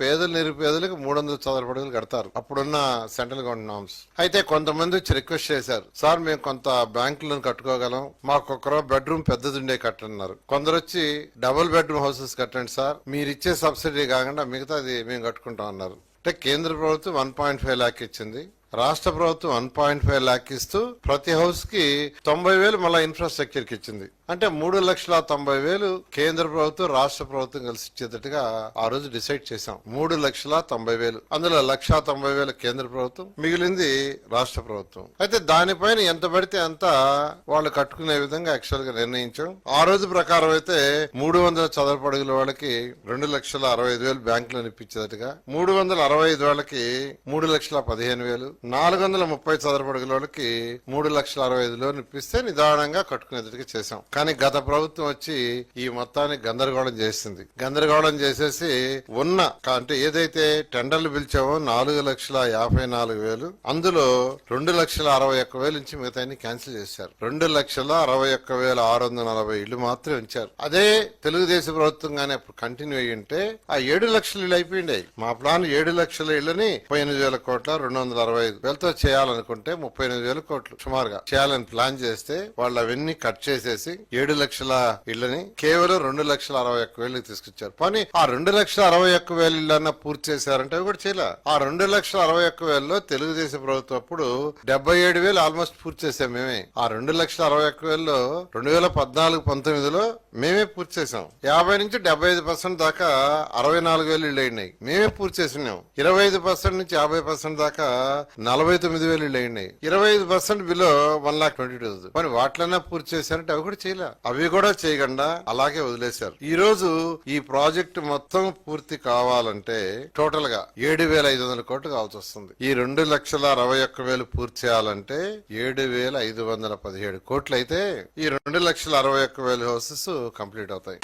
పేదలు నిరుపేదలకు 300 చదరపు అడుగులు కడతారు అప్పుడున్న సెంట్రల్ గవర్నమెంట్ నామ్స్. అయితే కొంతమంది వచ్చి రిక్వెస్ట్ చేశారు, సార్ మేము కొంత బ్యాంకులను కట్టుకోగలం, మాకు ఒక బెడ్రూమ్ పెద్దదుండే కట్టన్నారు. కొందరు వచ్చి డబుల్ బెడ్రూమ్ హౌసెస్ కట్టండి సార్, మీరు ఇచ్చే సబ్సిడీ కాకుండా మిగతాది మేము కట్టుకుంటాం అన్నారు. అంటే కేంద్ర ప్రభుత్వం 1.5 లాక్ ఇచ్చింది, రాష్ట్ర ప్రభుత్వం 1.5 లాక్ ఇస్తూ ప్రతి హౌస్ కి 90,000 మళ్ళా ఇన్ఫ్రాస్ట్రక్చర్ కి ఇచ్చింది. అంటే 3,90,000 కేంద్ర ప్రభుత్వం రాష్ట్ర ప్రభుత్వం కలిసి ఇచ్చేటట్టుగా ఆ రోజు డిసైడ్ చేశాం. 3,90,000 అందులో 1,90,000 కేంద్ర ప్రభుత్వం, మిగిలింది రాష్ట్ర ప్రభుత్వం. అయితే దానిపైన ఎంత పడితే అంత వాళ్ళు కట్టుకునే విధంగా యాక్చువల్ గా నిర్ణయించాం. ఆ రోజు ప్రకారం అయితే 300 చదరపు అడుగుల వాళ్ళకి 2,65,000 బ్యాంకులను ఇప్పించేటట్టుగా, 365 వాళ్ళకి 3,15,000, 430 చదరపు అడుగుల వాళ్ళకి 3,65,000 లోన్ ఇప్పిస్తే నిదానంగా కట్టుకునేటట్టుగా చేశాం. కానీ గత ప్రభుత్వం వచ్చి ఈ మొత్తాన్ని గందరగోళం చేసింది. గందరగోళం చేసేసి ఉన్న అంటే ఏదైతే టెండర్లు పిలిచామో 4,54,000 అందులో 2,61,000 నుంచి మిగతా క్యాన్సిల్ చేశారు. 2,61,640 ఇళ్లు మాత్రమే ఉంచారు. అదే తెలుగుదేశం ప్రభుత్వం గానీ అప్పుడు కంటిన్యూ అయ్యి ఉంటే ఆ 7 లక్షల ఇళ్లు అయిపోయింది. మా ప్లాన్ 7 లక్షల ఇళ్లని 38,000 కోట్ల 265,000తో చేయాలనుకుంటే 38,000 కోట్లు సుమారుగా చేయాలని ప్లాన్ చేస్తే వాళ్ళు అవన్నీ కట్ చేసేసి 7 లక్షల ఇళ్లని కేవలం 2,61,000 తీసుకొచ్చారు. కానీ ఆ 2,61,000 ఇళ్లన్నా పూర్తి చేశారంటే అవి కూడా చేయలే. ఆ 2,61,000లో తెలుగుదేశం ప్రభుత్వం అప్పుడు 77,000 ఆల్మోస్ట్ పూర్తి చేసాం మేమే. ఆ 2,61,000లో 2014-19లో మేమే పూర్తి చేసాం. 50 నుంచి 75% దాకా 64,000 ఇళ్లు అయినాయి, మేమే పూర్తి చేసినాం. 25% నుంచి 50% దాకా 49,000 ఇళ్లు అయినాయి. 25% బిలో 1,22,000. మరి వాటిలన్నా పూర్తి చేశారంటే అవి కూడా చేయలే. అవి కూడా చేయకుండా అలాగే వదిలేశారు. ఈ రోజు ఈ ప్రాజెక్టు మొత్తం పూర్తి కావాలంటే టోటల్ గా 7,500 కోట్లు కావాల్సి వస్తుంది. ఈ 2,61,000 పూర్తి చేయాలంటే 7,517 కోట్లు అయితే ఈ 2,61,000 హౌసెస్ కంప్లీట్ అవుతాయి.